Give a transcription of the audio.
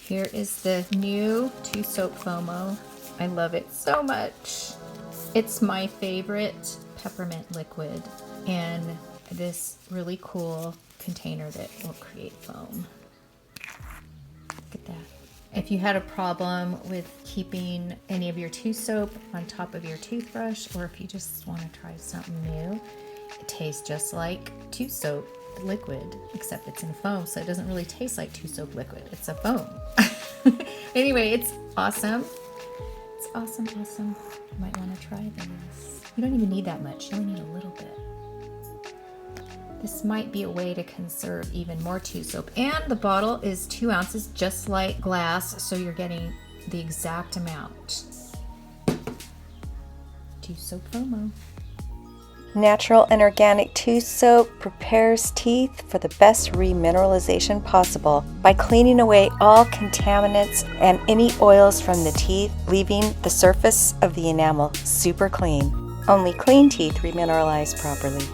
Here is the new Tooth Soap FOMO. I love it so much. It's my favorite peppermint liquid, and this really cool container that will create foam. Look at that. If you had a problem with keeping any of your tooth soap on top of your toothbrush, or if you just want to try something new, it tastes just like tooth soap liquid, except it's in foam, so it doesn't really taste like tooth soap liquid. It's a foam. Anyway, it's awesome. It's awesome. You might want to try this. You don't even need that much. You only need a little bit. This might be a way to conserve even more tooth soap. And the bottle is 2 ounces, just like glass, so you're getting the exact amount. Tooth Soap FOMO. Natural and organic tooth soap prepares teeth for the best remineralization possible by cleaning away all contaminants and any oils from the teeth, leaving the surface of the enamel super clean. Only clean teeth remineralize properly.